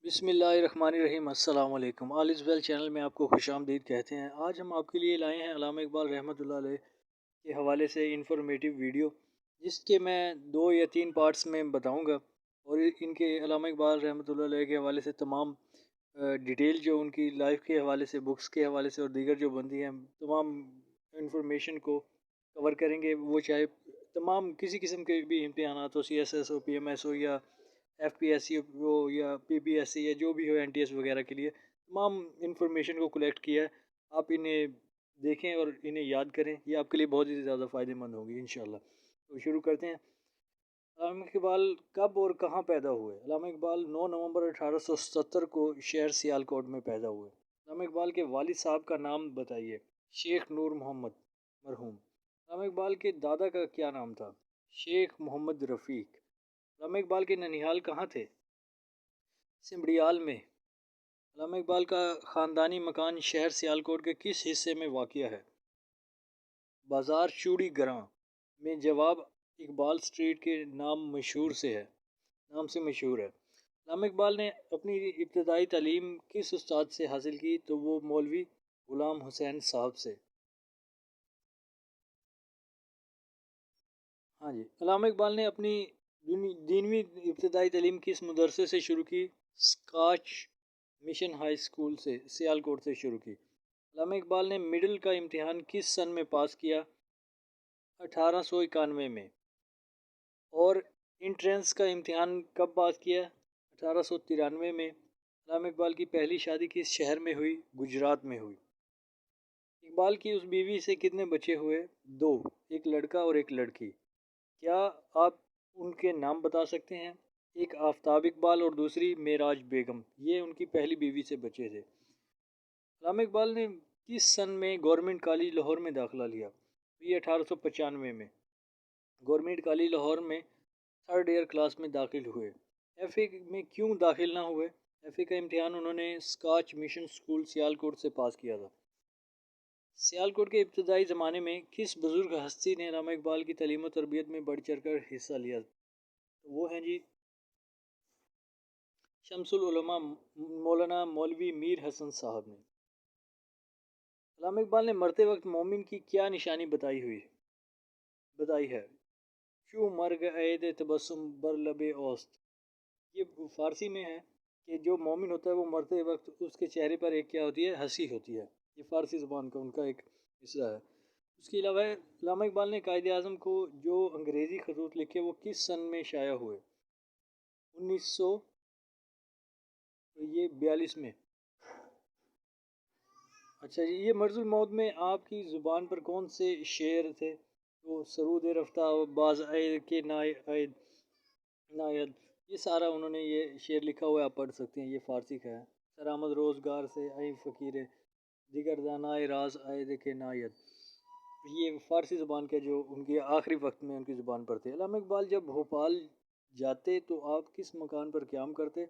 بسم اللہ الرحمن الرحیم۔ السلام علیکم۔ آل از ویل چینل میں آپ کو خوش آمدید کہتے ہیں۔ آج ہم آپ کے لیے لائے ہیں علامہ اقبال رحمۃ اللہ علیہ کے حوالے سے انفارمیٹیو ویڈیو، جس کے میں 2 یا 3 پارٹس میں بتاؤں گا، اور ان کے علامہ اقبال رحمۃ اللہ علیہ کے حوالے سے تمام ڈیٹیل جو ان کی لائف کے حوالے سے، بکس کے حوالے سے اور دیگر جو بنتی ہیں تمام انفارمیشن کو کور کریں گے، وہ چاہے تمام کسی قسم کے بھی امتحانات ہو، سی ایس ایس ہو، پی ایم ایس ہو، یا ایف پی ایس سی ہو، یا پی پی ایس سی، یا جو بھی ہو این ٹی ایس وغیرہ کے لیے تمام انفارمیشن کو کلیکٹ کیا ہے۔ آپ انہیں دیکھیں اور انہیں یاد کریں، یہ آپ کے لیے بہت ہی زیادہ فائدہ مند ہوگی انشاءاللہ۔ تو شروع کرتے ہیں۔ علامہ اقبال کب اور کہاں پیدا ہوئے؟ علامہ اقبال 9 نومبر 1870 کو شہر سیالکوٹ میں پیدا ہوئے۔ علامہ اقبال کے والد صاحب کا نام بتائیے۔ شیخ نور محمد مرحوم۔ علامہ اقبال کے دادا کا کیا نام تھا؟ شیخ محمد رفیق۔ علامہ اقبال کے ننیھال کہاں تھے؟ سمبڑیال میں۔ علامہ اقبال کا خاندانی مکان شہر سیالکوٹ کے کس حصے میں واقع ہے؟ بازار چوڑی گراں میں۔ جواب اقبال اسٹریٹ کے نام سے مشہور ہے۔ علامہ اقبال نے اپنی ابتدائی تعلیم کس استاد سے حاصل کی؟ تو وہ مولوی غلام حسین صاحب سے۔ ہاں جی، علامہ اقبال نے اپنی دینوی ابتدائی تعلیم کس مدرسے سے شروع کی؟ اسکاچ مشن ہائی اسکول سے، سیالکوٹ سے شروع کی۔ علامہ اقبال نے مڈل کا امتحان کس سن میں پاس کیا؟ 1891 میں۔ اور انٹرنس کا امتحان کب پاس کیا؟ 1893 میں۔ علامہ اقبال کی پہلی شادی کس شہر میں ہوئی؟ گجرات میں ہوئی۔ اقبال کی اس بیوی سے کتنے بچے ہوئے؟ 2، ایک لڑکا اور ایک لڑکی۔ کیا آپ ان کے نام بتا سکتے ہیں؟ ایک آفتاب اقبال اور دوسری معراج بیگم، یہ ان کی پہلی بیوی سے بچے تھے۔ علامہ اقبال نے کس سن میں گورنمنٹ کالج لاہور میں داخلہ لیا؟ یہ 1895 میں۔ گورنمنٹ کالج لاہور میں 3rd ایئر کلاس میں داخل ہوئے۔ ایف اے میں کیوں داخل نہ ہوئے؟ ایف اے کا امتحان انہوں نے اسکاچ مشن اسکول سیالکوٹ سے پاس کیا تھا۔ سیالکوٹ کے ابتدائی زمانے میں کس بزرگ ہستی نے علامہ اقبال کی تعلیم و تربیت میں بڑھ چڑھ کر حصہ لیا؟ وہ ہیں جی شمس العلماء مولانا مولوی میر حسن صاحب نے۔ علامہ اقبال نے مرتے وقت مومن کی کیا نشانی بتائی ہے؟ کیوں مر گئے تبسم بر لب اوست۔ یہ فارسی میں ہے کہ جو مومن ہوتا ہے وہ مرتے وقت اس کے چہرے پر ایک کیا ہوتی ہے؟ ہنسی ہوتی ہے۔ یہ فارسی زبان کا ان کا ایک حصہ ہے۔ اس کے علاوہ علامہ اقبال نے قائد اعظم کو جو انگریزی خطوط لکھے وہ کس سن میں شائع ہوئے؟ 1942 میں۔ اچھا جی، یہ مرض الموت میں آپ کی زبان پر کون سے شعر تھے؟ تو سرود رفتہ باز عید کے نائد، یہ سارا انہوں نے یہ شعر لکھا ہوا ہے، آپ پڑھ سکتے ہیں، یہ فارسی کا ہے۔ سرآمد روزگار سے آئی فقیر دیگر دانائے راز عید کے نائد، یہ فارسی زبان کے جو ان کی آخری وقت میں ان کی زبان پر تھے۔ علامہ اقبال جب بھوپال جاتے تو آپ کس مکان پر قیام کرتے؟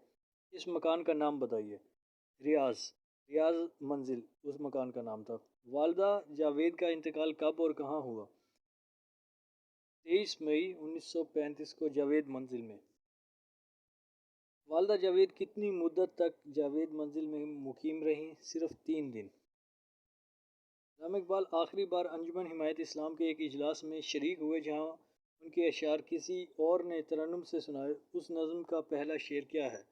اس مکان کا نام بتائیے۔ ریاض منزل اس مکان کا نام تھا۔ والدہ جاوید کا انتقال کب اور کہاں ہوا؟ 23 مئی 1935 کو جاوید منزل میں۔ والدہ جاوید کتنی مدت تک جاوید منزل میں مقیم رہیں؟ صرف 3 دن۔ علامہ اقبال آخری بار انجمن حمایت اسلام کے ایک اجلاس میں شریک ہوئے جہاں ان کے اشعار کسی اور نے ترنم سے سنائے۔ اس نظم کا پہلا شعر کیا ہے؟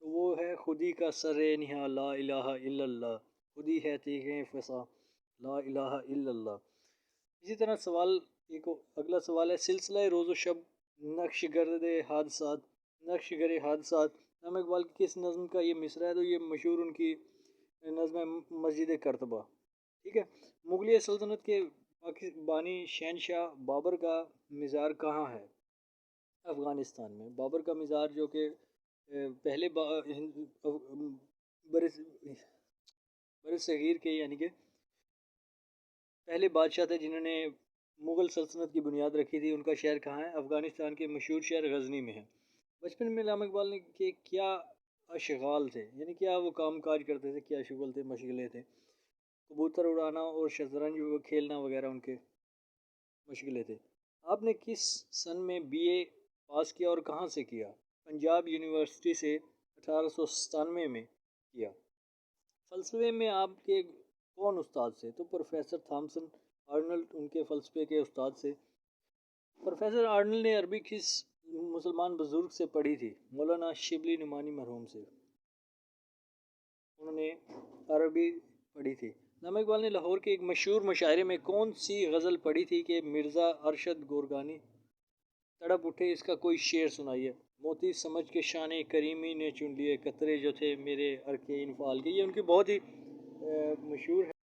تو وہ ہے خودی کا سر نہا لا الہ الا اللہ، خودی ہے تیغ فساں لا الہ الا اللہ۔ اسی طرح اگلا سوال ہے، سلسلہ روز و شب نقش گر حادثات علامہ اقبال کی کس نظم کا یہ مصرع ہے؟ تو یہ مشہور ان کی نظم ہے مسجد کرتبہ۔ ٹھیک ہے۔ مغلیہ سلطنت کے بانی شہنشاہ بابر کا مزار کہاں ہے؟ افغانستان میں۔ بابر کا مزار جو کہ پہلے بر صغیر کے یعنی کہ پہلے بادشاہ تھے جنہوں نے مغل سلطنت کی بنیاد رکھی تھی، ان کا شہر کہاں ہے؟ افغانستان کے مشہور شہر غزنی میں ہے۔ بچپن میں علامہ اقبال نے کہ کیا اشغال تھے، یعنی کیا وہ کام کاج کرتے تھے، کیا شغل تھے، مشغلیں تھے؟ کبوتر اڑانا اور شطرنج کھیلنا وغیرہ ان کے مشغلیں تھے۔ آپ نے کس سن میں بی اے پاس کیا اور کہاں سے کیا؟ پنجاب یونیورسٹی سے 1897 میں کیا۔ فلسفے میں آپ کے کون استاد سے؟ تو پروفیسر تھامسن آرنلڈ ان کے فلسفے کے استاد سے۔ پروفیسر آرنلڈ نے عربی کس مسلمان بزرگ سے پڑھی تھی؟ مولانا شبلی نعمانی مرحوم سے انہوں نے عربی پڑھی تھی۔ علامہ اقبال نے لاہور کے ایک مشہور مشاعرے میں کون سی غزل پڑھی تھی کہ مرزا ارشد گورکانی تڑپ اٹھے؟ اس کا کوئی شعر سنائیے۔ موتی سمجھ کے شان کریمی نے چن لیے قطرے جو تھے میرے عرق انفعال کے، یہ ان کی بہت ہی مشہور ہے۔